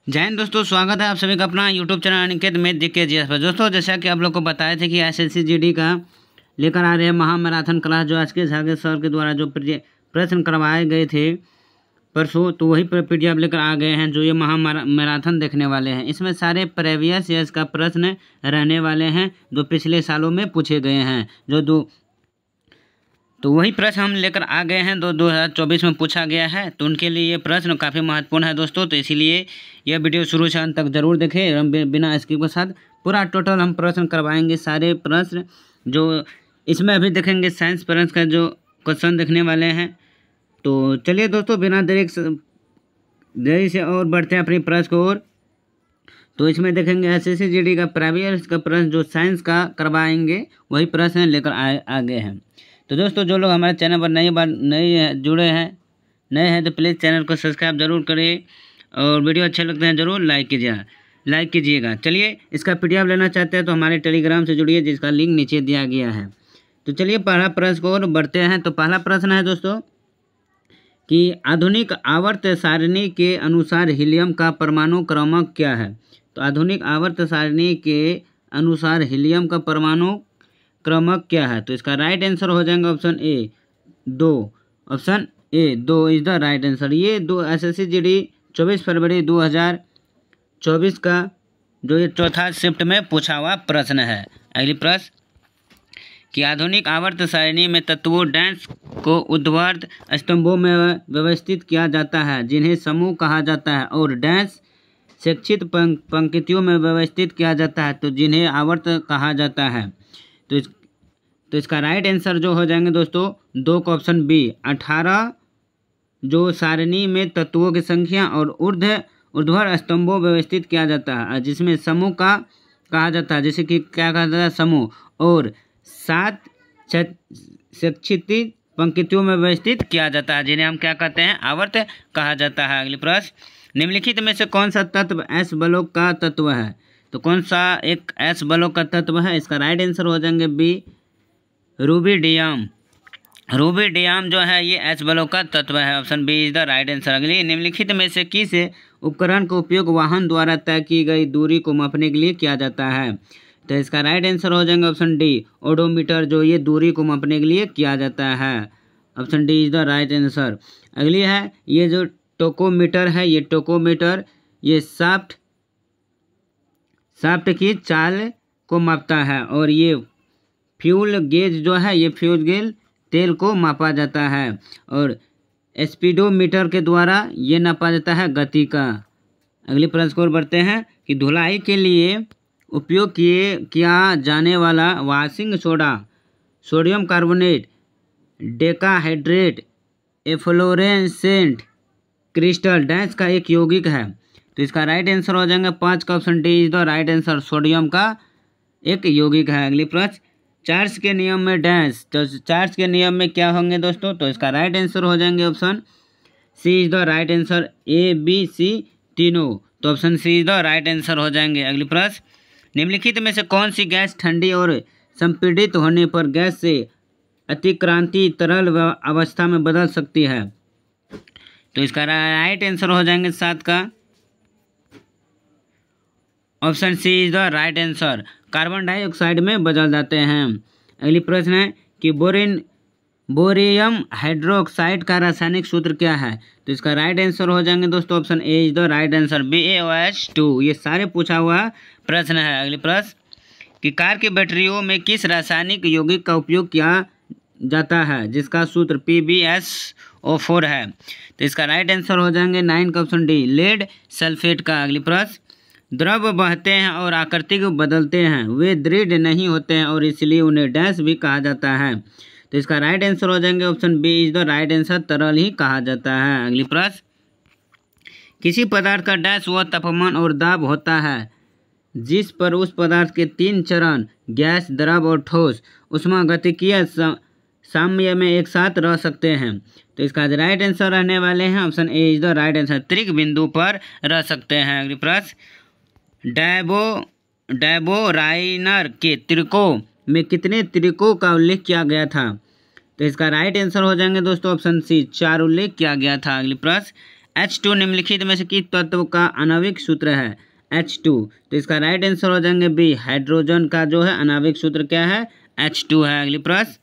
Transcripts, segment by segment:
जय हिंद दोस्तों, स्वागत है आप सभी का अपना यूट्यूब चैनल अनिकेत में जीके जीएस पर। दोस्तों, जैसा कि आप लोग को बताए थे कि एसएससी जीडी का लेकर आ रहे हैं महामैराथन क्लास, जो आज के झागे सर के द्वारा जो प्रश्न करवाए गए थे परसों, तो वही पीडीएफ लेकर आ गए हैं जो ये महामैराथन देखने वाले हैं। इसमें सारे प्रीवियस ईयर्स का प्रश्न रहने वाले हैं जो पिछले सालों में पूछे गए हैं। तो वही प्रश्न हम लेकर आ गए हैं 2024 में पूछा गया है, तो उनके लिए ये प्रश्न काफ़ी महत्वपूर्ण है दोस्तों। तो इसीलिए यह वीडियो शुरू से अंत तक जरूर देखें, बिना स्किप के साथ पूरा टोटल हम प्रश्न करवाएंगे। सारे प्रश्न जो इसमें अभी देखेंगे, साइंस प्रश्न का जो क्वेश्चन देखने वाले हैं। तो चलिए दोस्तों, बिना देरी से और बढ़ते हैं अपनी प्रश्न को ओर। तो इसमें देखेंगे एसएससी जीडी का प्रीवियस का प्रश्न जो साइंस का करवाएंगे, वही प्रश्न लेकर आ गए हैं। तो दोस्तों, जो लोग हमारे चैनल पर नए हैं तो प्लीज़ चैनल को सब्सक्राइब जरूर करिए और वीडियो अच्छे लगते हैं जरूर लाइक कीजिएगा। चलिए, इसका पीडीएफ लेना चाहते हैं तो हमारे टेलीग्राम से जुड़िए, जिसका लिंक नीचे दिया गया है। तो चलिए पहला प्रश्न को और बढ़ते हैं। तो पहला प्रश्न है दोस्तों कि आधुनिक आवर्त सारणी के अनुसार हीलियम का परमाणु क्रमांक क्या है। तो आधुनिक आवर्त सारणी के अनुसार हीलियम का परमाणु क्रमांक क्या है। तो इसका राइट आंसर हो जाएगा option A 2। Option A 2 is the right answer. ये एसएससी जीडी 24 फरवरी 2024 का जो ये चौथा शिफ्ट में पूछा हुआ प्रश्न है। अगली प्रश्न कि आधुनिक आवर्त सारणी में तत्वों डैश को ऊर्ध्वाधर स्तंभों में व्यवस्थित किया जाता है जिन्हें समूह कहा जाता है, और डैश सेक्षित पंक्तियों में व्यवस्थित किया जाता है तो जिन्हें आवर्त कहा जाता है। तो इसका राइट आंसर जो हो जाएंगे दोस्तों 2 का ऑप्शन बी 18 जो सारणी में तत्वों की संख्या और ऊर्ध्वाधर स्तंभों व्यवस्थित किया जाता है, जिसमें समूह का कहा जाता है, जैसे कि क्या कहा जाता है समूह, और 7 सेक्षित पंक्तियों में व्यवस्थित किया जाता है जिन्हें हम क्या कहते हैं, आवर्त कहा जाता है। अगली प्रश्न निम्नलिखित में से कौन सा तत्व एस बलोक का तत्व है। तो कौन सा एक एस बलोक का तत्व है। इसका राइट आंसर हो जाएंगे बी रूबिडियम। रूबिडियम जो है ये एस बलोक का तत्व है। Option B is the right answer. अगली निम्नलिखित में से किस उपकरण का उपयोग वाहन द्वारा तय की गई दूरी को मापने के लिए किया जाता है। तो इसका राइट आंसर हो जाएंगे ऑप्शन डी ओडोमीटर, जो ये दूरी को मापने के लिए किया जाता है। Option D is the right answer. अगली है ये जो टोकोमीटर है, ये टोकोमीटर ये शाफ्ट की चाल को मापता है, और ये फ्यूल गेज जो है ये फ्यूल गेज तेल को मापा जाता है, और स्पीडोमीटर के द्वारा ये नापा जाता है गति का। अगली प्रश्न को बढ़ते हैं कि धुलाई के लिए उपयोग किया जाने वाला washing soda, sodium carbonate, decahydrate, efflorescent crystal dash का एक यौगिक है। तो इसका राइट आंसर हो जाएगा 5 का option D is the right answer. Sodium का एक यौगिक है। अगली प्रश्न चार्ल्स के नियम में डैश, तो चार्ल्स के नियम में क्या होंगे दोस्तों। तो इसका राइट आंसर हो जाएंगे option C is the right answer. A B C तीनों, तो option C is the right answer हो जाएंगे। अगली प्रश्न निम्नलिखित में से कौन सी गैस ठंडी और संपीड़ित होने पर गैस से अतिक्रांति तरल अवस्था में बदल सकती है। तो इसका राइट आंसर हो जाएंगे 7 का option C is the right answer. Carbon dioxide में बदल जाते हैं। अगली प्रश्न है कि बोरियम हाइड्रोक्साइड का रासायनिक सूत्र क्या है। तो इसका राइट आंसर हो जाएंगे दोस्तों option A is the right answer BaOH2। ये सारे पूछा हुआ प्रश्न है। अगली प्रश्न कि कार की बैटरियों में किस रासायनिक यौगिक का उपयोग किया जाता है जिसका सूत्र PbSO4 है। तो इसका राइट आंसर हो जाएंगे 9 का ऑप्शन डी लेड सल्फेट का। अगली प्रश्न द्रव बहते हैं और आकृति को बदलते हैं, वे दृढ़ नहीं होते हैं और इसलिए उन्हें डैश भी कहा जाता है। तो इसका राइट आंसर हो जाएंगे option B is the right answer, तरल ही कहा जाता है। अगली प्रश्न किसी पदार्थ का डैश वह तापमान और दाब होता है जिस पर उस पदार्थ के 3 चरण गैस, द्रव और ठोस ऊष्मागतिकीय साम्य में एक साथ रह सकते हैं। तो इसका राइट आंसर रहने वाले हैं option A is the right answer, त्रिक बिंदु पर रह सकते हैं। अगली प्रश्न डायबोराइनर के त्रिकों में कितने त्रिकों का उल्लेख किया गया था। तो इसका राइट आंसर हो जाएंगे दोस्तों ऑप्शन सी 4 उल्लेख किया गया था। अगली प्रश्न H2 निम्नलिखित में से किस तत्व का आणविक सूत्र है? H2। तो इसका राइट आंसर हो जाएंगे बी, हाइड्रोजन का जो है आणविक सूत्र क्या है? H2 है। अगली प्रश्न,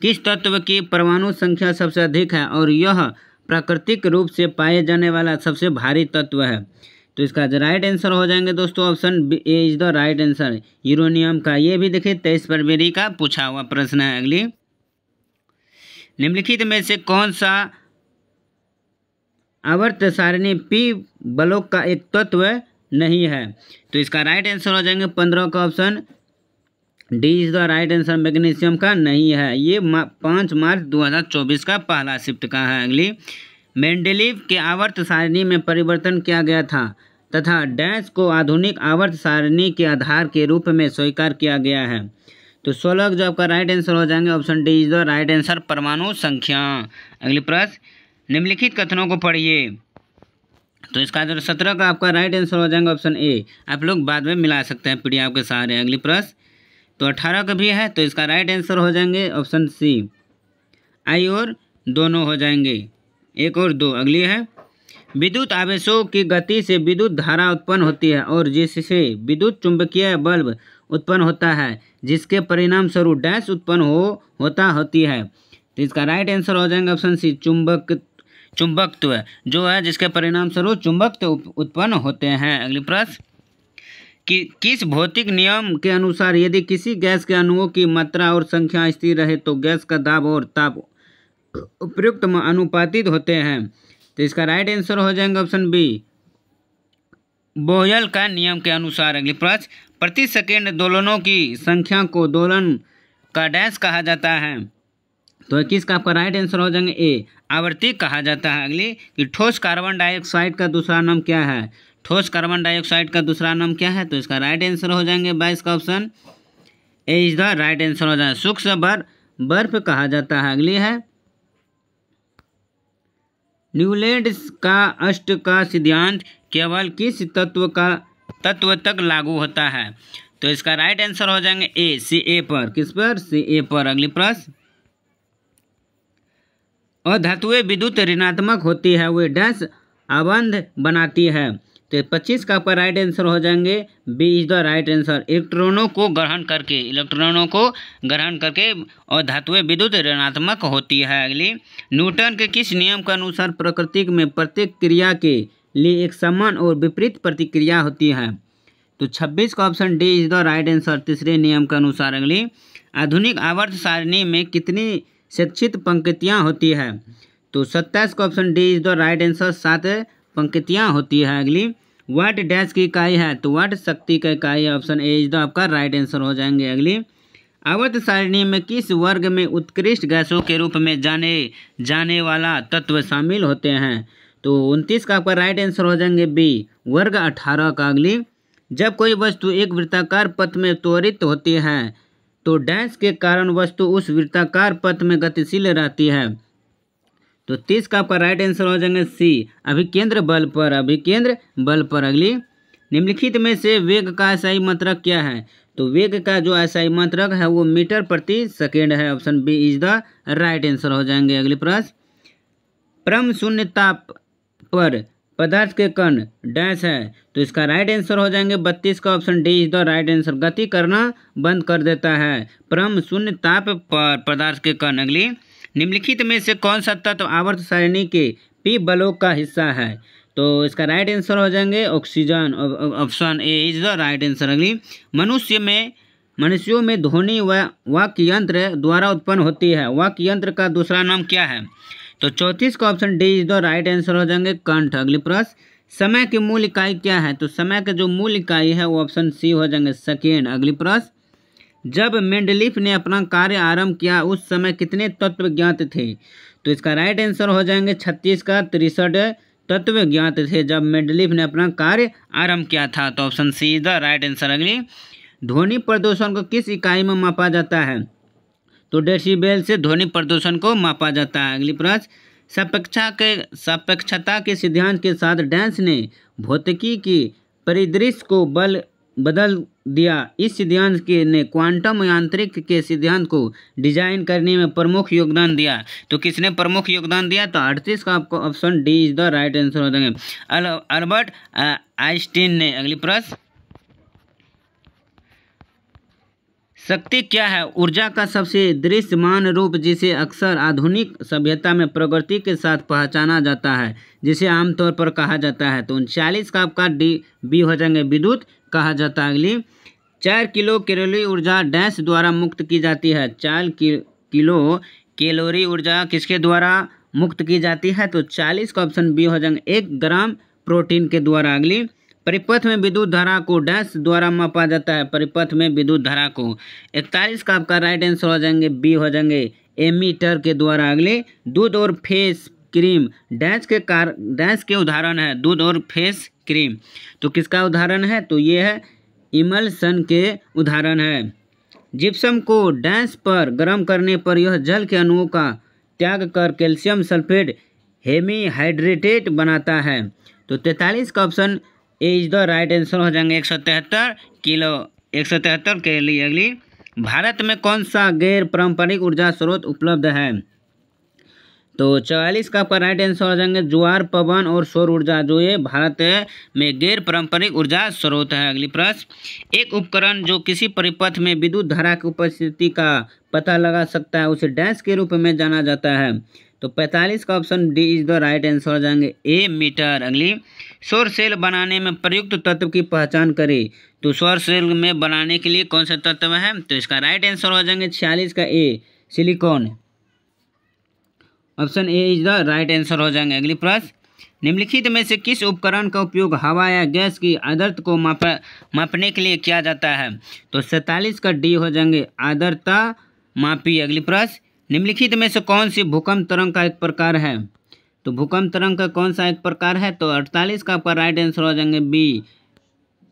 किस तत्व की परमाणु संख्या सबसे अधिक है और यह प्राकृतिक रूप से पाए जाने वाला सबसे भारी तत्व है? तो इसका राइट आंसर हो जाएंगे दोस्तों option B A is the right answer, uranium का। ये भी देखिए 23 फरवरी का पूछा हुआ प्रश्न है। अगली, निम्नलिखित में से कौन सा आवर्त सारणी पी ब्लॉक का एक तत्व नहीं है? तो इसका राइट आंसर हो जाएंगे 15 का option D is the right answer, magnesium का नहीं है। ये 5 मार्च 2024 का पहला शिफ्ट का है। अगली, मेंडेलीव के आवर्त सारणी में परिवर्तन किया गया था तथा डैश को आधुनिक आवर्त सारणी के आधार के रूप में स्वीकार किया गया है। तो 16 जो आपका राइट आंसर हो जाएंगे option D is the right answer, परमाणु संख्या। अगली प्रश्न, निम्नलिखित कथनों को पढ़िए। तो इसका जो 17 का आपका राइट आंसर हो जाएंगे ऑप्शन ए। आप लोग बाद में मिला सकते हैं पीडीएफ के सहारे। अगली प्रश्न, तो 18 का भी है, तो इसका राइट आंसर हो जाएंगे ऑप्शन सी, आई और दोनों हो जाएंगे, 1 और 2। अगली है, विद्युत आवेशों की गति से विद्युत धारा उत्पन्न होती है और जिससे विद्युत चुंबकीय बल्ब उत्पन्न होता है, जिसके परिणाम स्वरूप डैश उत्पन्न होती है। तो इसका राइट आंसर हो जाएंगे ऑप्शन सी, चुंबकत्व जो है, जिसके परिणाम स्वरूप चुंबकत्व उत्पन्न होते हैं। अगली प्रश्न, कि किस भौतिक नियम के अनुसार यदि किसी गैस के अणुओं की मात्रा और संख्या स्थिर रहे तो गैस का दाब और ताप उपयुक्त अनुपातिक होते हैं? तो इसका राइट आंसर हो जाएंगे ऑप्शन बी, बोयल का नियम के अनुसार। अगली प्रश्न, प्रति सेकेंड दोलनों की संख्या को दोलन का डैश कहा जाता है? तो किसका आपका राइट आंसर हो जाएंगे ए, आवर्ती कहा जाता है। अगली, कि ठोस कार्बन डाइऑक्साइड का दूसरा नाम क्या है? ठोस कार्बन डाइऑक्साइड का दूसरा नाम क्या है? तो इसका राइट आंसर हो जाएंगे 22 का option A is the right answer हो जाएगा, सूक्ष्म बर्फ कहा जाता है। अगली है, न्यूलैंड का अष्ट का सिद्धांत केवल किस तत्व तक लागू होता है? तो इसका राइट आंसर हो जाएंगे ए, सी पर। किस पर? सी पर। अगली प्रश्न, अधातुएं विद्युत ऋणात्मक होती है, वे डैश आबंध बनाती है। तो 25 का आपका राइट आंसर हो जाएंगे B is the right answer, इलेक्ट्रॉनों को ग्रहण करके और धातुएं विद्युत ऋणात्मक होती है। अगली, न्यूटन के किस नियम के अनुसार प्रकृति में प्रत्येक क्रिया के लिए एक समान और विपरीत प्रतिक्रिया होती है? तो 26 का option D is the right answer, तीसरे नियम के अनुसार। अगली, आधुनिक आवर्त सारणी में कितनी सेक्षित पंक्तियाँ होती है? तो 27 का option D is the right answer, 7 पंक्तियाँ होती है। अगली, वाट डैश की इकाई है? तो वाट शक्ति का इकाई है, ऑप्शन ए इज द आपका राइट आंसर हो जाएंगे। अगली, आवर्त सारणी में किस वर्ग में उत्कृष्ट गैसों के रूप में जाने वाला तत्व शामिल होते हैं? तो 29 का आपका राइट आंसर हो जाएंगे बी, वर्ग 18 का। अगली, जब कोई वस्तु एक वृत्ताकार पथ में त्वरित होती है तो डैश के कारण वस्तु उस वृत्ताकार पथ में गतिशील रहती है। तो 30 का आपका राइट आंसर हो जाएंगे सी, अभिकेंद्र बल पर। अगली, निम्नलिखित में से वेग का एसआई मात्रक क्या है? तो वेग का जो एसआई मात्रक है वो मीटर प्रति सेकेंड है, option B is the right answer हो जाएंगे। अगली प्रश्न, परम शून्य ताप पर पदार्थ के कण डैश है? तो इसका राइट आंसर हो जाएंगे 32 का option D is the right answer, गति करना बंद कर देता है परम शून्य ताप पर पदार्थ के कण। अगली, निम्नलिखित में से कौन सा तत्व आवर्त सारणी के पी ब्लॉक का हिस्सा है? तो इसका राइट आंसर हो जाएंगे oxygen, option A is the right answer. अगली, मनुष्यों में ध्वनि वाक्य यंत्र द्वारा उत्पन्न होती है, वाक्य यंत्र का दूसरा नाम क्या है? तो 34 का option D is the right answer हो जाएंगे कंठ। अगली प्रश्न, समय की मूल इकाई क्या है? तो समय का जो मूल इकाई है वो ऑप्शन सी हो जाएंगे सेकेंड। अगली प्रश्न, जब मेंडलीफ ने अपना कार्य आरंभ किया उस समय कितने तत्व ज्ञात थे? तो इसका राइट आंसर हो जाएंगे 36 का 63 तत्व ज्ञात थे जब मेंडलीफ ने अपना कार्य आरंभ किया था। तो option C is the right answer. अगली, ध्वनि प्रदूषण को किस इकाई में मापा जाता है? तो डेसिबल से ध्वनि प्रदूषण को मापा जाता है। अगली प्रश्न, सापेक्षता के सिद्धांत के साथ डैश ने भौतिकी की परिदृश्य को बदल दिया। इस सिद्धांत के ने क्वांटम यांत्रिक के सिद्धांत को डिजाइन करने में प्रमुख योगदान दिया। तो किसने प्रमुख योगदान दिया? तो 38 का आपको option D is the right answer हो जाएंगे, अल्बर्ट आइंस्टीन ने। अगली प्रश्न, शक्ति क्या है? ऊर्जा का सबसे दृश्यमान रूप जिसे अक्सर आधुनिक सभ्यता में प्रगति के साथ पहचाना जाता है, जिसे आमतौर पर कहा जाता है। तो 39 का आपका डी बी हो जाएंगे, विद्युत कहा जाता है। अगली, 4 किलो कैलोरी ऊर्जा डैश द्वारा मुक्त की जाती है। 4 किलो कैलोरी ऊर्जा किसके द्वारा मुक्त की जाती है? तो 40 का ऑप्शन बी हो जाएंगे, 1 ग्राम प्रोटीन के द्वारा। अगली, परिपथ में विद्युत धारा को डैश द्वारा मापा जाता है। परिपथ में विद्युत धारा को 41 का आपका राइट आंसर हो जाएंगे, बी हो जाएंगे, एमीटर के द्वारा। अगले, दूध और फेस क्रीम डैश के उदाहरण है। दूध और फेस क्रीम तो किसका उदाहरण है? तो ये है इमल्सन के उदाहरण है। जिप्सम को डैश पर गर्म करने पर यह जल के अणुओं का त्याग कर कैल्शियम सल्फेट हेमीहाइड्रेटेट बनाता है। तो 43 का option A is the right answer हो जाएंगे, 173 के लिए। अगली, भारत में कौन सा गैर पारंपरिक ऊर्जा स्रोत उपलब्ध है? तो 44 का आपका राइट आंसर हो जाएंगे, ज्वार, पवन और सौर ऊर्जा, जो ये भारत में गैर पारंपरिक ऊर्जा स्रोत है। अगली प्रश्न, एक उपकरण जो किसी परिपथ में विद्युत धारा की उपस्थिति का पता लगा सकता है उसे डैश के रूप में जाना जाता है। तो 45 का option D is the right answer हो जाएंगे, ए मीटर। अगली, सौर सेल बनाने में प्रयुक्त तत्व की पहचान करें। तो सौर सेल में बनाने के लिए कौन सा तत्व है? तो इसका राइट आंसर हो जाएंगे 46 का A, silicon. Option A is the right answer हो जाएंगे। अगली प्रश्न, निम्नलिखित में से किस उपकरण का उपयोग हवा या गैस की आर्द्रता को मापने के लिए किया जाता है? तो 47 का डी हो जाएंगे, आर्द्रता मापी। अगली प्रश्न, निम्नलिखित में से कौन सी भूकंप तरंग का एक प्रकार है? तो भूकंप तरंग का कौन सा एक प्रकार है? तो 48 का आपका राइट आंसर हो जाएंगे, बी,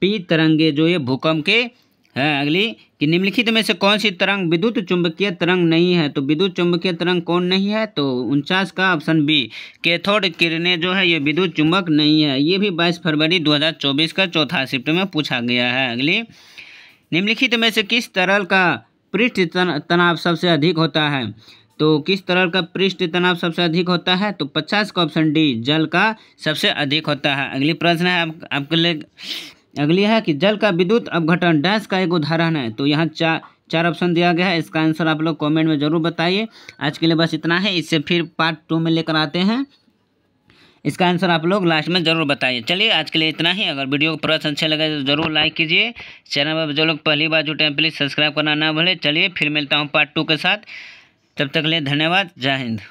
पी तरंगे, जो ये भूकंप के है। अगली, कि निम्नलिखित में से कौन सी तरंग विद्युत चुंबकीय तरंग नहीं है? तो विद्युत चुंबकीय तरंग कौन नहीं है? तो 49 का ऑप्शन बी, कैथोड किरणें जो है ये विद्युत चुंबक नहीं है। ये भी 22 फरवरी 2024 का चौथा शिफ्ट में पूछा गया है। अगली, निम्नलिखित में से किस तरल का पृष्ठ तनाव सबसे अधिक होता है? तो किस तरल का पृष्ठ तनाव सबसे अधिक होता है? तो 50 का ऑप्शन डी, जल का सबसे अधिक होता है। अगली प्रश्न है आपके लिए, अगली है कि जल का विद्युत अपघटन डैश का एक उदाहरण है। तो यहाँ चार ऑप्शन दिया गया है, इसका आंसर आप लोग कमेंट में जरूर बताइए। आज के लिए बस इतना है, इससे फिर पार्ट 2 में लेकर आते हैं। इसका आंसर आप लोग लास्ट में जरूर बताइए। चलिए आज के लिए इतना ही। अगर वीडियो को प्रश्न अच्छे लगे तो जरूर लाइक कीजिए। चैनल पर जो लोग पहली बार जुटे हैं प्लीज़ सब्सक्राइब करना ना भूलें। चलिए फिर मिलता हूँ पार्ट 2 के साथ, तब तक के लिए धन्यवाद, जय हिंद।